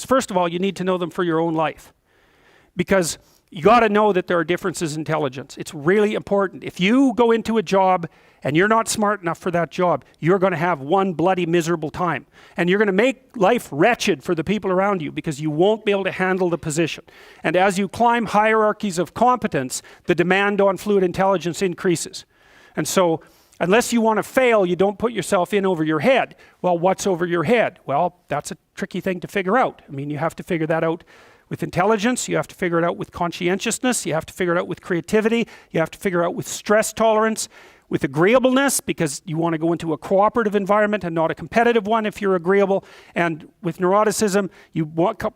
First of all, you need to know them for your own life. Because you got to know that there are differences in intelligence. It's really important. If you go into a job and you're not smart enough for that job, you're going to have one bloody miserable time. And you're going to make life wretched for the people around you because you won't be able to handle the position. And as you climb hierarchies of competence, the demand on fluid intelligence increases. And so, unless you want to fail, you don't put yourself in over your head. Well, what's over your head? Well, that's a tricky thing to figure out. I mean, you have to figure that out with intelligence, you have to figure it out with conscientiousness, you have to figure it out with creativity, you have to figure out with stress tolerance, with agreeableness, because you want to go into a cooperative environment and not a competitive one if you're agreeable, and with neuroticism, you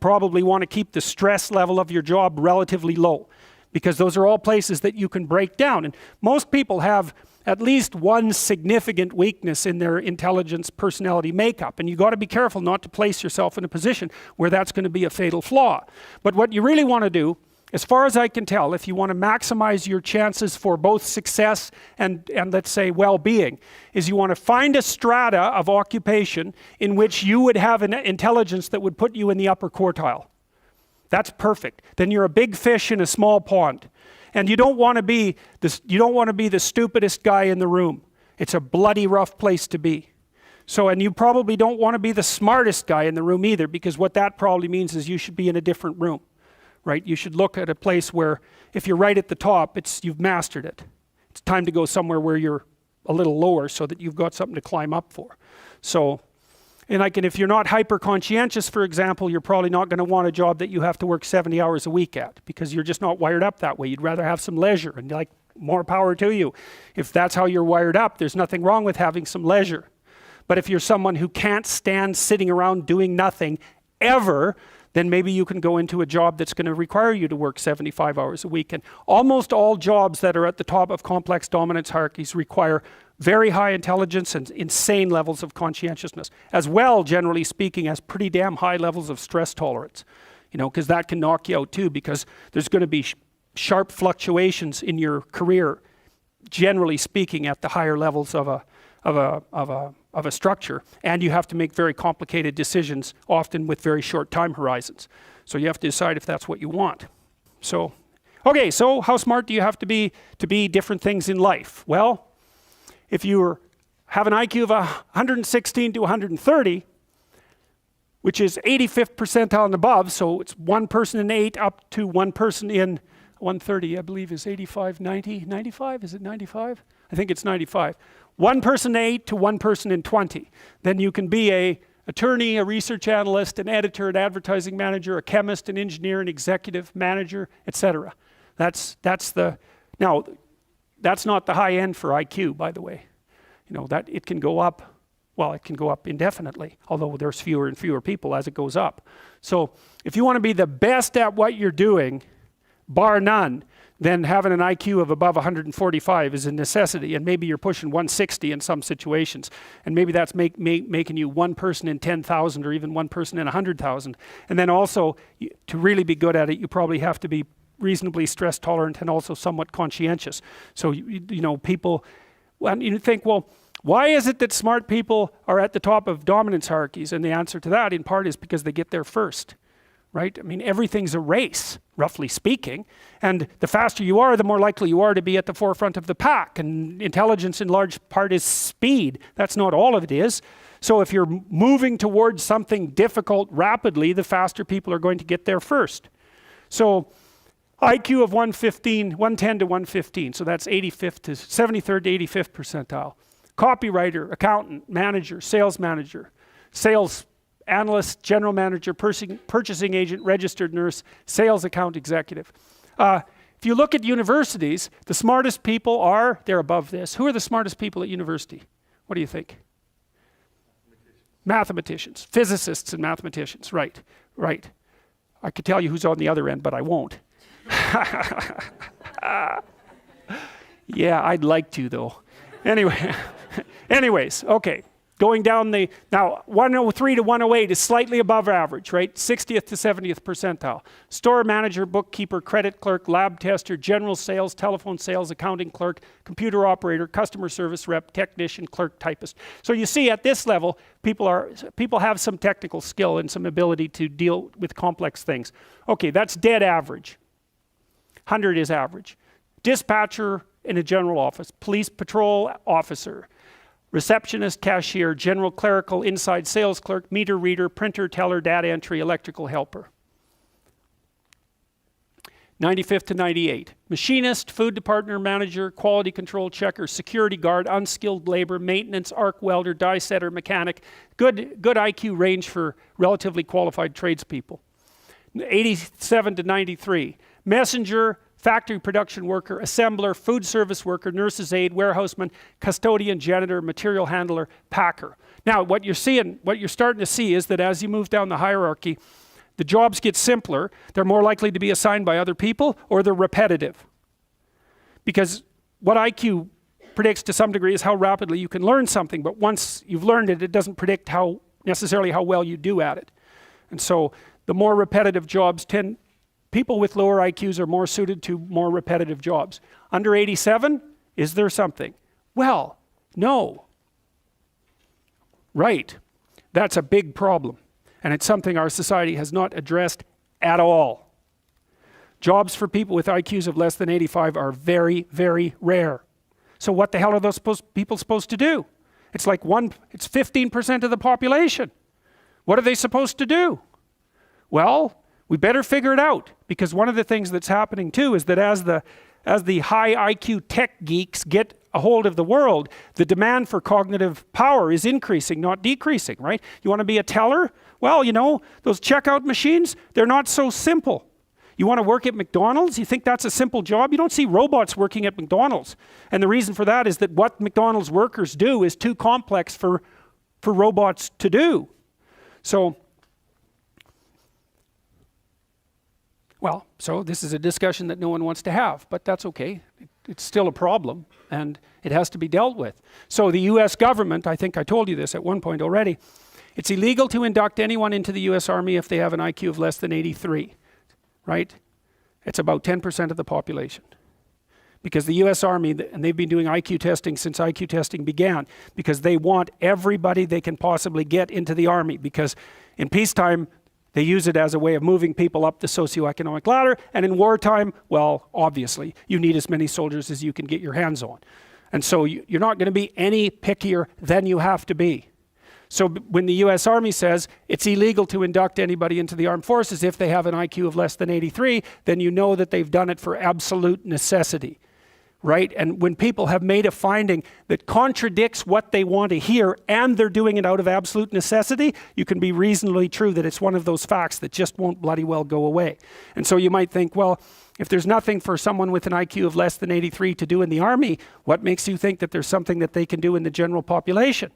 probably want to keep the stress level of your job relatively low, because those are all places that you can break down. And most people have at least one significant weakness in their intelligence personality makeup, and you got to be careful not to place yourself in a position where that's going to be a fatal flaw. But what you really want to do, as far as I can tell, if you want to maximize your chances for both success and let's say well-being, is you want to find a strata of occupation in which you would have an intelligence that would put you in the upper quartile. That's perfect. Then you're a big fish in a small pond. And you don't want to be the stupidest guy in the room. It's a bloody rough place to be. So, and you probably don't want to be the smartest guy in the room either, because what that probably means is you should be in a different room, right? You should look at a place where if you're right at the top, you've mastered it. It's time to go somewhere where you're a little lower so that you've got something to climb up for. So, and if you're not hyper conscientious, for example, you're probably not going to want a job that you have to work 70 hours a week at, because you're just not wired up that way. You'd rather have some leisure, and like, more power to you. If that's how you're wired up, there's nothing wrong with having some leisure. But if you're someone who can't stand sitting around doing nothing ever, then maybe you can go into a job that's going to require you to work 75 hours a week. And almost all jobs that are at the top of complex dominance hierarchies require very high intelligence and insane levels of conscientiousness, as well, generally speaking, as pretty damn high levels of stress tolerance. You know, because that can knock you out too, because there's going to be sharp fluctuations in your career, generally speaking, at the higher levels of a structure, and you have to make very complicated decisions, often with very short time horizons. So you have to decide if that's what you want. So, okay, so how smart do you have to be different things in life? Well, if you have an IQ of 116 to 130, which is 85th percentile and above, so it's one person in 8 up to one person in 130, I believe is 85, 90, 95, is it 95? I think it's 95. One person in 8 to one person in 20. Then you can be an attorney, a research analyst, an editor, an advertising manager, a chemist, an engineer, an executive manager, etc. Now, that's not the high end for IQ, by the way. You know, that it can go up, well, it can go up indefinitely, although there's fewer and fewer people as it goes up. So if you want to be the best at what you're doing, bar none, then having an IQ of above 145 is a necessity, and maybe you're pushing 160 in some situations, and maybe that's making you one person in 10,000 or even one person in 100,000. And then also, to really be good at it, you probably have to be reasonably stress tolerant and also somewhat conscientious. So, you know, people, when you think, well, why is it that smart people are at the top of dominance hierarchies? And the answer to that, in part, is because they get there first, right? I mean, everything's a race, roughly speaking, and the faster you are, the more likely you are to be at the forefront of the pack, and intelligence in large part is speed. That's not all of it is. So if you're moving towards something difficult rapidly, the faster people are going to get there first. So IQ of 110 to 115, so that's 85th to 73rd to 85th percentile. Copywriter, accountant, manager, sales analyst, general manager, purchasing agent, registered nurse, sales account executive. If you look at universities, the smartest people they're above this. Who are the smartest people at university? What do you think? Mathematicians, physicists and mathematicians, right. I could tell you who's on the other end, but I won't. Yeah, I'd like to though. Anyways, okay. Going down now 103 to 108 is slightly above average, right? 60th to 70th percentile. Store manager, bookkeeper, credit clerk, lab tester, general sales, telephone sales, accounting clerk, computer operator, customer service rep, technician, clerk, typist. So you see at this level, people have some technical skill and some ability to deal with complex things. Okay, that's dead average. 100 is average. Dispatcher in a general office, police patrol officer, receptionist, cashier, general clerical, inside sales clerk, meter reader, printer, teller, data entry, electrical helper. 95th to 98. Machinist, food department manager, quality control checker, security guard, unskilled labor, maintenance, arc welder, die setter, mechanic. Good IQ range for relatively qualified tradespeople. 87 to 93. Messenger, factory production worker, assembler, food service worker, nurse's aide, warehouseman, custodian, janitor, material handler, packer. Now, what you're starting to see is that as you move down the hierarchy, the jobs get simpler. They're more likely to be assigned by other people, or they're repetitive. Because what IQ predicts to some degree is how rapidly you can learn something, but once you've learned it, it doesn't predict necessarily how well you do at it. And so the more repetitive jobs people with lower IQs are more suited to more repetitive jobs. Under 87, is there something? Well, no. Right. That's a big problem. And it's something our society has not addressed at all. Jobs for people with IQs of less than 85 are very, very rare. So what the hell are those people supposed to do? It's 15% of the population. What are they supposed to do? Well, we better figure it out, because one of the things that's happening too is that as the high IQ tech geeks get a hold of the world, the demand for cognitive power is increasing, not decreasing, right? You want to be a teller? Well, those checkout machines, they're not so simple. You want to work at McDonald's? You think that's a simple job? You don't see robots working at McDonald's. And the reason for that is that what McDonald's workers do is too complex for robots to do. So this is a discussion that no one wants to have, but that's okay. It's still a problem, and it has to be dealt with. So the US government, I think I told you this at one point already, it's illegal to induct anyone into the US Army if they have an IQ of less than 83, right? It's about 10% of the population. Because the US Army, and they've been doing IQ testing since IQ testing began, because they want everybody they can possibly get into the Army, because in peacetime, they use it as a way of moving people up the socioeconomic ladder, and in wartime, well, obviously, you need as many soldiers as you can get your hands on. And so you're not going to be any pickier than you have to be. So when the US Army says it's illegal to induct anybody into the armed forces if they have an IQ of less than 83, then you know that they've done it for absolute necessity. Right? And when people have made a finding that contradicts what they want to hear, and they're doing it out of absolute necessity, you can be reasonably true that it's one of those facts that just won't bloody well go away. And so you might think, well, if there's nothing for someone with an IQ of less than 83 to do in the Army, what makes you think that there's something that they can do in the general population?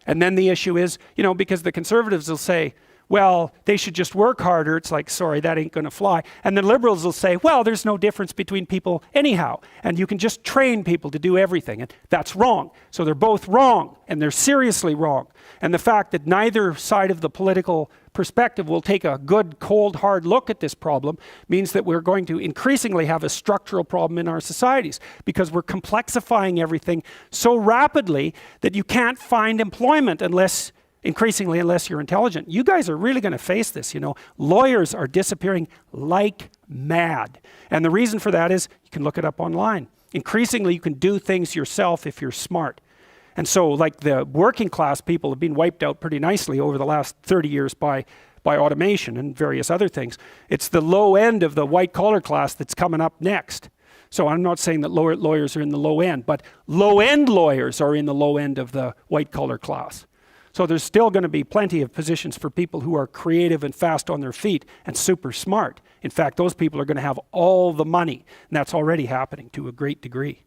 And then the issue is, because the conservatives will say, well, they should just work harder. It's like, sorry, that ain't going to fly. And the liberals will say, well, there's no difference between people anyhow, and you can just train people to do everything. And that's wrong. So they're both wrong, and they're seriously wrong. And the fact that neither side of the political perspective will take a good, cold, hard look at this problem means that we're going to increasingly have a structural problem in our societies, because we're complexifying everything so rapidly that you can't find employment unless you're intelligent. You guys are really going to face this, Lawyers are disappearing like mad. And the reason for that is, you can look it up online. Increasingly, you can do things yourself if you're smart. And so, like, the working class people have been wiped out pretty nicely over the last 30 years by automation and various other things. It's the low end of the white collar class that's coming up next. So I'm not saying that lawyers are in the low end, but low end lawyers are in the low end of the white collar class. So there's still going to be plenty of positions for people who are creative and fast on their feet and super smart. In fact, those people are going to have all the money, and that's already happening to a great degree.